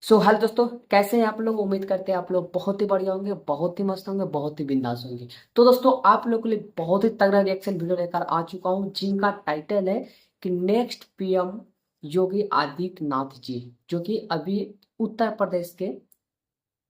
Hello दोस्तों, कैसे हैं आप लोग। उम्मीद करते हैं आप लोग बहुत ही बढ़िया होंगे, बहुत ही मस्त होंगे, बहुत ही बिंदास होंगे। तो दोस्तों, आप लोगों के लिए बहुत ही तगड़ा रिएक्शन वीडियो लेकर आ चुका हूं, जिनका टाइटल है कि नेक्स्ट पीएम योगी आदित्यनाथ जी, जो कि अभी उत्तर प्रदेश के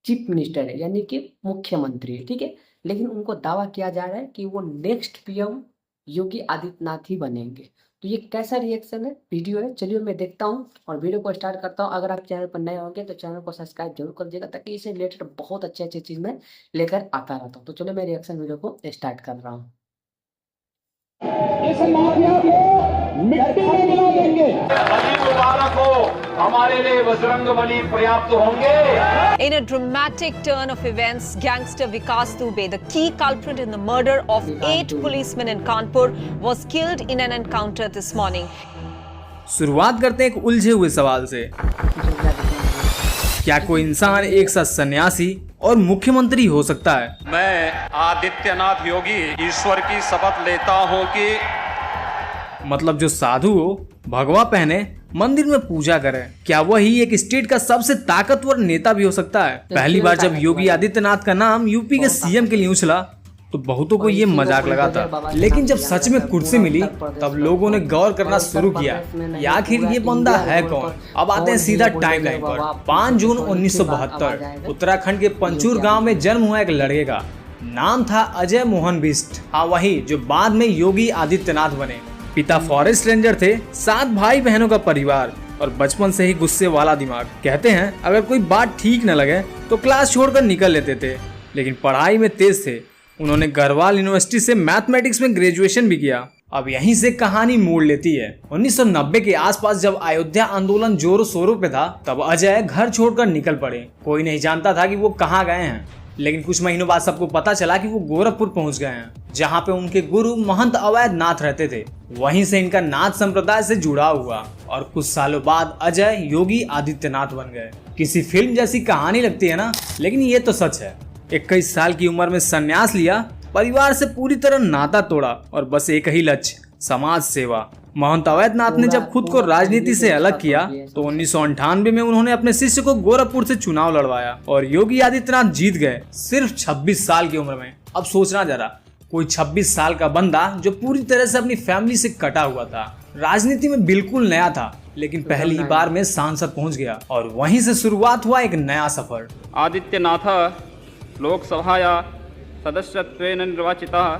चीफ मिनिस्टर है, यानी कि मुख्यमंत्री है। ठीक है, लेकिन उनको दावा किया जा रहा है कि वो नेक्स्ट पीएम योगी आदित्यनाथ ही बनेंगे। तो ये कैसा रिएक्शन है, वीडियो है, चलिए मैं देखता हूँ और वीडियो को स्टार्ट करता हूँ। अगर आप चैनल पर नए होंगे तो चैनल को सब्सक्राइब जरूर कर दीजिएगा, ताकि इससे रिलेटेड बहुत अच्छी अच्छी चीज़ मैं लेकर आता रहता हूँ। तो चलिए मैं रिएक्शन वीडियो को स्टार्ट कर रहा हूँ। इस माफिया को मिट्टी में मिला देंगे। अली मुबारक हो, हमारे लिए बजरंग बली पर्याप्त होंगे। In a dramatic turn of events, gangster Vikas Dubey, the key culprit in the murder of 8 policemen in Kanpur, was killed in an encounter this morning. शुरुआत करते हैं एक उलझे हुए सवाल से। क्या कोई इंसान एक साथ सन्यासी और मुख्यमंत्री हो सकता है? मैं आदित्यनाथ योगी ईश्वर की शपथ लेता हूं कि मतलब जो साधु हो, भगवा पहने, मंदिर में पूजा करे, क्या वही एक स्टेट का सबसे ताकतवर नेता भी हो सकता है? पहली बार जब योगी आदित्यनाथ का नाम यूपी के सीएम के लिए उछला तो बहुतों को ये मजाक लगा था, लेकिन जब सच में कुर्सी मिली तब लोगों ने गौर करना शुरू किया कि आखिर ये बंदा है कौन। अब आते हैं सीधा टाइमलाइन पर। 5 जून 1972 उत्तराखंड के पंचूर गांव में जन्म हुआ एक लड़के का नाम था अजय मोहन बिष्ट। हाँ, वही जो बाद में योगी आदित्यनाथ बने। पिता फॉरेस्ट रेंजर थे, 7 भाई बहनों का परिवार और बचपन से ही गुस्से वाला दिमाग। कहते हैं अगर कोई बात ठीक न लगे तो क्लास छोड़कर निकल लेते थे, लेकिन पढ़ाई में तेज थे। उन्होंने गढ़वाल यूनिवर्सिटी से मैथमेटिक्स में ग्रेजुएशन भी किया। अब यहीं से कहानी मोड़ लेती है। 1990 के आसपास जब अयोध्या आंदोलन जोरों शोरों पे था, तब अजय घर छोड़कर निकल पड़े। कोई नहीं जानता था कि वो कहाँ गए हैं, लेकिन कुछ महीनों बाद सबको पता चला कि वो गोरखपुर पहुंच गए हैं, जहाँ पे उनके गुरु महंत अवैध नाथ रहते थे। वहीं से इनका नाथ संप्रदाय से जुड़ाव हुआ और कुछ सालों बाद अजय योगी आदित्यनाथ बन गए। किसी फिल्म जैसी कहानी लगती है ना, लेकिन ये तो सच है। 21 साल की उम्र में संन्यास लिया, परिवार से पूरी तरह नाता तोड़ा और बस एक ही लक्ष्य, समाज सेवा। महंत अवैधनाथ ने जब खुद को राजनीति से अलग किया तो 1998 में उन्होंने अपने शिष्य को गोरखपुर से चुनाव लड़वाया और योगी आदित्यनाथ जीत गए, सिर्फ 26 साल की उम्र में। अब सोचना जरा, कोई 26 साल का बंदा जो पूरी तरह से अपनी फैमिली से कटा हुआ था, राजनीति में बिल्कुल नया था, लेकिन पहली बार में सांसद पहुंच गया और वहीं से शुरुआत हुआ एक नया सफर। आदित्यनाथ लोकसभाया सदस्यत्वेन निर्वाचितः।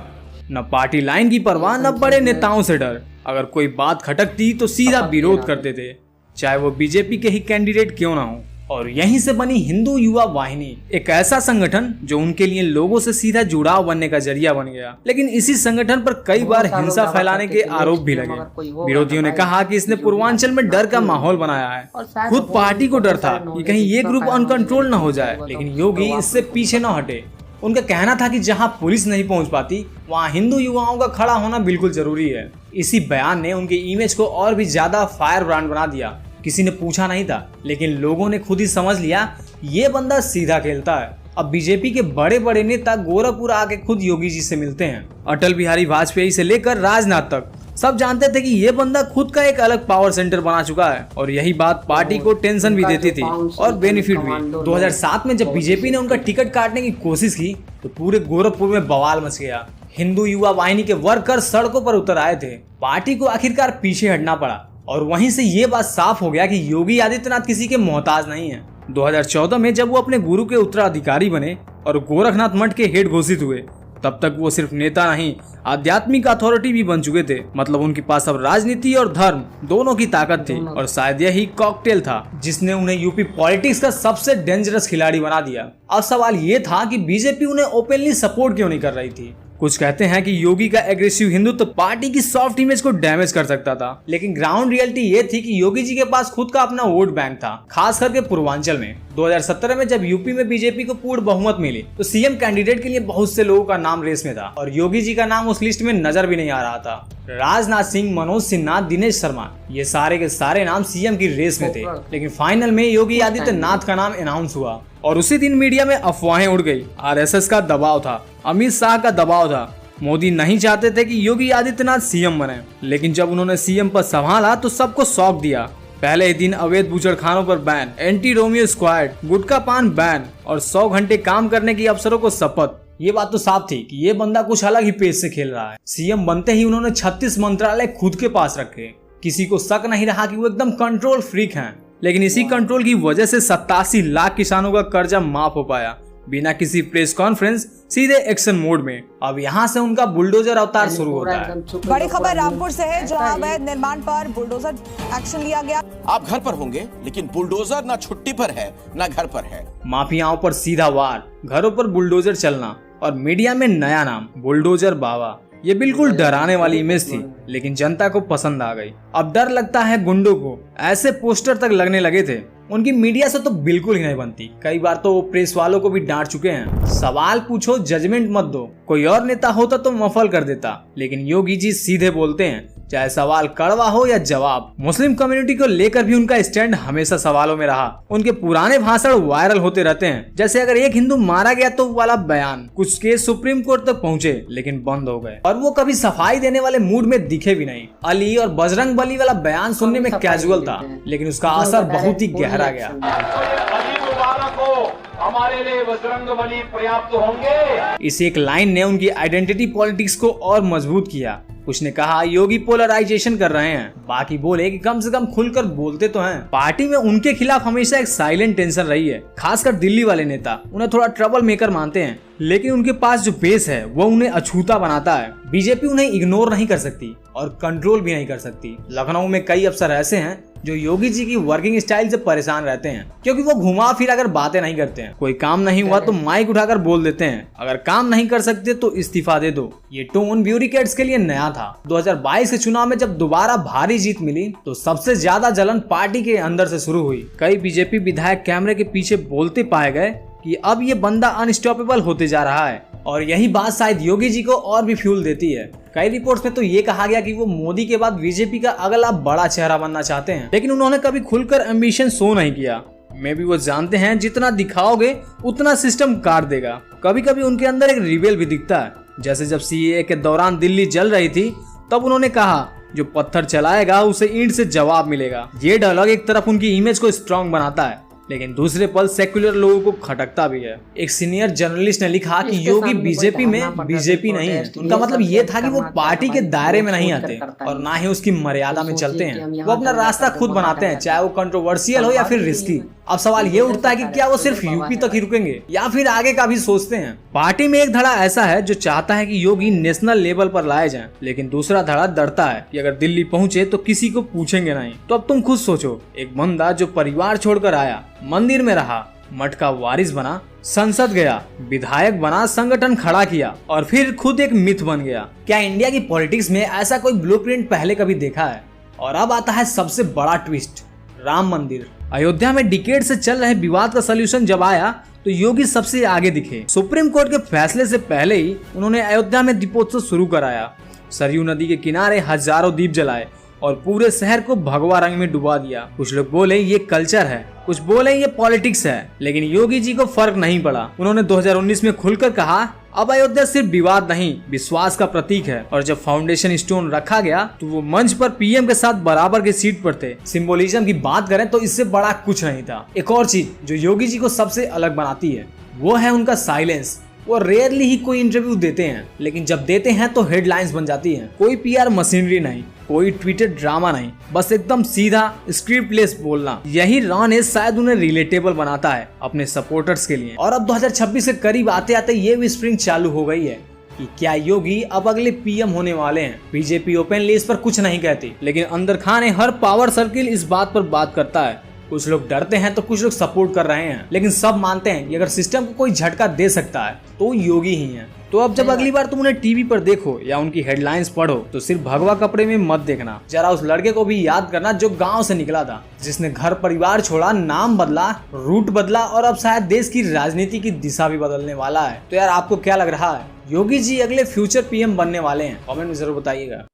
न पार्टी लाइन की परवाह, न बड़े नेताओं से डर। अगर कोई बात खटकती तो सीधा विरोध करते थे, चाहे वो बीजेपी के ही कैंडिडेट क्यों ना हो। और यहीं से बनी हिंदू युवा वाहिनी, एक ऐसा संगठन जो उनके लिए लोगों से सीधा जुड़ाव बनने का जरिया बन गया। लेकिन इसी संगठन पर कई बार हिंसा फैलाने के आरोप भी लगे। विरोधियों ने कहा कि इसने पूर्वांचल में डर का माहौल बनाया है। खुद पार्टी को डर था कि कहीं ये ग्रुप अनकंट्रोल न हो जाए, लेकिन योगी इससे पीछे न हटे। उनका कहना था कि जहां पुलिस नहीं पहुंच पाती, वहां हिंदू युवाओं का खड़ा होना बिल्कुल जरूरी है। इसी बयान ने उनके इमेज को और भी ज्यादा फायर ब्रांड बना दिया। किसी ने पूछा नहीं था, लेकिन लोगों ने खुद ही समझ लिया ये बंदा सीधा खेलता है। अब बीजेपी के बड़े बड़े नेता गोरखपुर आके खुद योगी जी से मिलते हैं। अटल बिहारी वाजपेयी से लेकर राजनाथ तक सब जानते थे कि ये बंदा खुद का एक अलग पावर सेंटर बना चुका है, और यही बात पार्टी को टेंशन भी देती थी और बेनिफिट भी। 2007 में जब बीजेपी ने उनका टिकट काटने की कोशिश की तो पूरे गोरखपुर में बवाल मच गया। हिंदू युवा वाहिनी के वर्कर सड़कों पर उतर आए थे। पार्टी को आखिरकार पीछे हटना पड़ा और वहीं से ये बात साफ हो गया कि योगी आदित्यनाथ किसी के मोहताज नहीं है। 2014 में जब वो अपने गुरु के उत्तराधिकारी बने और गोरखनाथ मठ के हेड घोषित हुए, तब तक वो सिर्फ नेता नहीं, आध्यात्मिक अथॉरिटी भी बन चुके थे। मतलब उनके पास अब राजनीति और धर्म दोनों की ताकत थी, और शायद यही कॉकटेल था जिसने उन्हें यूपी पॉलिटिक्स का सबसे डेंजरस खिलाड़ी बना दिया। अब सवाल ये था कि बीजेपी उन्हें ओपनली सपोर्ट क्यों नहीं कर रही थी। कुछ कहते हैं कि योगी का एग्रेसिव हिंदुत्व पार्टी की सॉफ्ट इमेज को डैमेज कर सकता था, लेकिन ग्राउंड रियलिटी ये थी कि योगी जी के पास खुद का अपना वोट बैंक था, खास करके पूर्वांचल में। 2017 में जब यूपी में बीजेपी को पूर्ण बहुमत मिली तो सीएम कैंडिडेट के लिए बहुत से लोगों का नाम रेस में था, और योगी जी का नाम उस लिस्ट में नजर भी नहीं आ रहा था। राजनाथ सिंह, मनोज सिन्हा, दिनेश शर्मा, ये सारे के सारे नाम सीएम की रेस में थे, लेकिन फाइनल में योगी आदित्यनाथ का नाम अनाउंस हुआ। और उसी दिन मीडिया में अफवाहें उड़ गई। आरएसएस का दबाव था, अमित शाह का दबाव था। मोदी नहीं चाहते थे कि योगी आदित्यनाथ सीएम बने, लेकिन जब उन्होंने सीएम पद संभाला तो सबको शॉक दिया। पहले ही दिन अवैध बूचड़खानों पर बैन, एंटी रोमियो स्क्वाड, गुटखा पान बैन और 100 घंटे काम करने की अफसरों को शपथ। ये बात तो साफ थी कि ये बंदा कुछ अलग ही पेज से खेल रहा है। सीएम बनते ही उन्होंने 36 मंत्रालय खुद के पास रखे। किसी को शक नहीं रहा कि वो एकदम कंट्रोल फ्रीक हैं। लेकिन इसी कंट्रोल की वजह से 87 लाख किसानों का कर्जा माफ हो पाया बिना किसी प्रेस कॉन्फ्रेंस, सीधे एक्शन मोड में। अब यहाँ से उनका बुलडोजर अवतार शुरू होता है। बड़ी खबर रामपुर से है, जहां अवैध निर्माण पर बुलडोजर एक्शन लिया गया। आप घर पर होंगे लेकिन बुलडोजर ना छुट्टी पर है ना घर पर है। माफियाओं पर सीधा वार, घरों पर बुलडोजर चलना और मीडिया में नया नाम बुलडोजर बाबा। ये बिल्कुल डराने वाली इमेज थी, लेकिन जनता को पसंद आ गई। अब डर लगता है गुंडों को। ऐसे पोस्टर तक लगने लगे थे। उनकी मीडिया से तो बिल्कुल ही नहीं बनती। कई बार तो वो प्रेस वालों को भी डांट चुके हैं। सवाल पूछो, जजमेंट मत दो। कोई और नेता होता तो मफल कर देता, लेकिन योगी जी सीधे बोलते हैं, चाहे सवाल कड़वा हो या जवाब। मुस्लिम कम्युनिटी को लेकर भी उनका स्टैंड हमेशा सवालों में रहा। उनके पुराने भाषण वायरल होते रहते हैं, जैसे अगर एक हिंदू मारा गया तो वाला बयान। कुछ केस सुप्रीम कोर्ट तक पहुंचे लेकिन बंद हो गए, और वो कभी सफाई देने वाले मूड में दिखे भी नहीं। अली और बजरंग बली वाला बयान सुनने में कैजुअल था, लेकिन उसका असर बहुत ही गहरा गया। अली मुबारक हो, हमारे लिए बजरंग बली पर्याप्त होंगे। इस एक लाइन ने उनकी आइडेंटिटी पॉलिटिक्स को और मजबूत किया। कुछ ने कहा योगी पोलराइजेशन कर रहे हैं, बाकी बोले कि कम से कम खुलकर बोलते तो हैं। पार्टी में उनके खिलाफ हमेशा एक साइलेंट टेंशन रही है, खासकर दिल्ली वाले नेता उन्हें थोड़ा ट्रबल मेकर मानते हैं, लेकिन उनके पास जो बेस है वो उन्हें अछूता बनाता है। बीजेपी उन्हें इग्नोर नहीं कर सकती और कंट्रोल भी नहीं कर सकती। लखनऊ में कई अफसर ऐसे हैं जो योगी जी की वर्किंग स्टाइल से परेशान रहते हैं, क्योंकि वो घुमा फिरा कर बातें नहीं करते हैं। कोई काम नहीं हुआ तो माइक उठाकर बोल देते हैं, अगर काम नहीं कर सकते तो इस्तीफा दे दो। ये टोन ब्यूरोक्रेट्स के लिए नया था। 2022 के चुनाव में जब दोबारा भारी जीत मिली तो सबसे ज्यादा जलन पार्टी के अंदर से शुरू हुई। कई बीजेपी विधायक कैमरे के पीछे बोलते पाए गए कि अब ये बंदा अनस्टॉपेबल होते जा रहा है, और यही बात शायद योगी जी को और भी फ्यूल देती है। कई रिपोर्ट्स में तो ये कहा गया कि वो मोदी के बाद बीजेपी का अगला बड़ा चेहरा बनना चाहते हैं, लेकिन उन्होंने कभी खुलकर एम्बिशन शो नहीं किया। मे भी वो जानते हैं जितना दिखाओगे उतना सिस्टम काट देगा। कभी कभी उनके अंदर एक रिबेल भी दिखता है, जैसे जब सीएए के दौरान दिल्ली जल रही थी तब उन्होंने कहा जो पत्थर चलाएगा उसे ईंट से जवाब मिलेगा। ये डायलॉग एक तरफ उनकी इमेज को स्ट्रॉन्ग बनाता है, लेकिन दूसरे पल सेक्युलर लोगों को खटकता भी है। एक सीनियर जर्नलिस्ट ने लिखा कि योगी बीजेपी में बीजेपी नहीं है। उनका मतलब ये था कि वो पार्टी के दायरे में नहीं आते और ना ही उसकी मर्यादा में चलते हैं। वो अपना रास्ता खुद बनाते हैं, चाहे वो कंट्रोवर्शियल हो या फिर रिस्की। अब सवाल ये उठता है कि क्या वो सिर्फ यूपी तक ही रुकेंगे या फिर आगे का भी सोचते हैं। पार्टी में एक धड़ा ऐसा है जो चाहता है कि योगी नेशनल लेवल पर लाए जाएं, लेकिन दूसरा धड़ा डरता है कि अगर दिल्ली पहुंचे तो किसी को पूछेंगे नहीं। तो अब तुम खुद सोचो, एक बंदा जो परिवार छोड़कर आया, मंदिर में रहा, मठ का वारिस बना, संसद गया, विधायक बना, संगठन खड़ा किया और फिर खुद एक मिथ बन गया। क्या इंडिया की पॉलिटिक्स में ऐसा कोई ब्लूप्रिंट पहले कभी देखा है? और अब आता है सबसे बड़ा ट्विस्ट, राम मंदिर। अयोध्या में डिकेड से चल रहे विवाद का सलूशन जब आया तो योगी सबसे आगे दिखे। सुप्रीम कोर्ट के फैसले से पहले ही उन्होंने अयोध्या में दीपोत्सव शुरू कराया। सरयू नदी के किनारे हजारों दीप जलाए और पूरे शहर को भगवा रंग में डुबा दिया। कुछ लोग बोले ये कल्चर है, कुछ बोले ये पॉलिटिक्स है, लेकिन योगी जी को फर्क नहीं पड़ा। उन्होंने 2019 में खुलकर कहा अब अयोध्या सिर्फ विवाद नहीं, विश्वास का प्रतीक है। और जब फाउंडेशन स्टोन रखा गया तो वो मंच पर पीएम के साथ बराबर की सीट पर थे। सिंबोलिज्म की बात करें तो इससे बड़ा कुछ नहीं था। एक और चीज जो योगी जी को सबसे अलग बनाती है वो है उनका साइलेंस। वो रेयरली ही कोई इंटरव्यू देते हैं, लेकिन जब देते हैं तो हेडलाइंस बन जाती हैं। कोई पीआर मशीनरी नहीं, कोई ट्विटर ड्रामा नहीं, बस एकदम सीधा स्क्रिप्टलेस बोलना। यही रॉनेस शायद उन्हें रिलेटेबल बनाता है अपने सपोर्टर्स के लिए। और अब 2026 के करीब आते आते ये विस्परिंग चालू हो गई है कि क्या योगी अब अगले पीएम होने वाले हैं। बीजेपी ओपनली इस पर कुछ नहीं कहती, लेकिन अंदर खाने हर पावर सर्किल इस बात पर बात करता है। कुछ लोग डरते हैं तो कुछ लोग सपोर्ट कर रहे हैं, लेकिन सब मानते हैं कि अगर सिस्टम को कोई झटका दे सकता है तो योगी ही है। तो अब जब अगली बार तुम उन्हें टीवी पर देखो या उनकी हेडलाइंस पढ़ो तो सिर्फ भगवा कपड़े में मत देखना। जरा उस लड़के को भी याद करना जो गांव से निकला था, जिसने घर परिवार छोड़ा, नाम बदला, रूट बदला और अब शायद देश की राजनीति की दिशा भी बदलने वाला है। तो यार आपको क्या लग रहा है, योगी जी अगले फ्यूचर पीएम बनने वाले हैं? कमेंट में जरूर बताइएगा।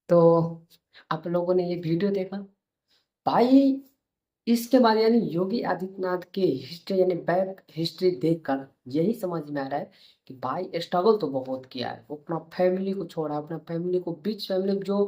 तो आप लोगों ने ये वीडियो देखा भाई, इसके बाद यानी योगी आदित्यनाथ की हिस्ट्री यानी बैक हिस्ट्री देखकर यही समझ में आ रहा है कि भाई स्ट्रगल तो बहुत किया है, वो अपना फैमिली को छोड़ा, अपना फैमिली को बीच फैमिली जो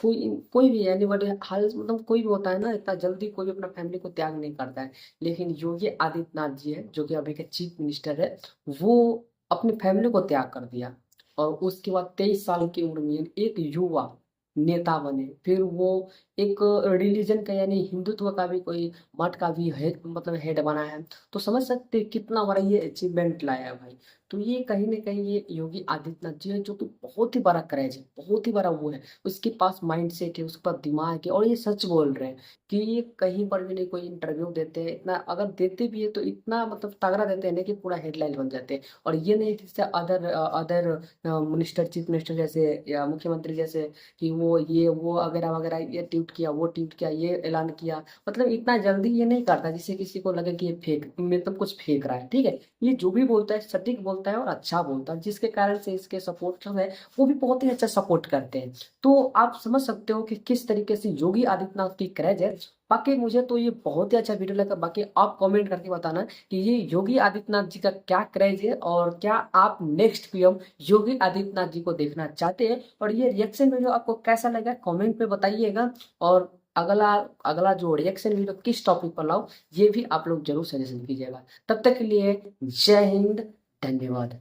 कोई भी यानी बड़े हाल मतलब कोई भी होता है ना, इतना जल्दी कोई भी अपना फैमिली को त्याग नहीं करता है, लेकिन योगी आदित्यनाथ जी है जो कि अभी के चीफ मिनिस्टर है, वो अपनी फैमिली को त्याग कर दिया और उसके बाद 23 साल की उम्र में एक युवा नेता बने। फिर वो एक रिलीजन का यानी हिंदुत्व का भी कोई मठ का भी हेड मतलब हेड बना है, तो समझ सकते हैं कितना बड़ा ये अचीवमेंट लाया है भाई। तो ये कहीं ना कहीं ये योगी आदित्यनाथ जी है जो कि बहुत ही बड़ा करेज है, बहुत ही बड़ा वो है, उसके पास माइंड सेट है, उसके पास दिमाग है और ये सच बोल रहे हैं कि ये कहीं पर भी नहीं कोई इंटरव्यू देते हैं, इतना अगर देते भी है तो इतना मतलब तगड़ा देते हैं ना कि पूरा हेडलाइन बन जाते हैं। और ये नहीं जैसे अदर मिनिस्टर चीफ मिनिस्टर जैसे या मुख्यमंत्री जैसे कि वो ये वो वगैरह वगैरह, ये ट्वीट किया वो ट्वीट किया ये ऐलान किया, मतलब इतना जल्दी ये नहीं करता जिससे किसी को लगे कि ये फेक मतलब कुछ फेक रहा है। ठीक है, ये जो भी बोलता है सटीक बोलता है और अच्छा बोलता है, जिसके कारण से इसके सपोर्ट जो है वो भी बहुत ही अच्छा सपोर्ट करते हैं। तो आप समझ सकते हो कि किस तरीके से योगी आदित्यनाथ की क्रेज है। बाकी मुझे तो ये बहुत ही अच्छा वीडियो लगा, बाकी आप कमेंट करके बताना कि ये योगी आदित्यनाथ जी का क्या क्रेज है और क्या आप नेक्स्ट पीएम योगी आदित्यनाथ जी को देखना चाहते हैं, और ये रिएक्शन वीडियो आपको कैसा लगा कमेंट में बताइएगा। और अगला अगला जो रिएक्शन वीडियो किस टॉपिक पर लाऊं ये भी आप लोग जरूर सजेशन कीजिएगा। तब तक के लिए जय हिंद, धन्यवाद।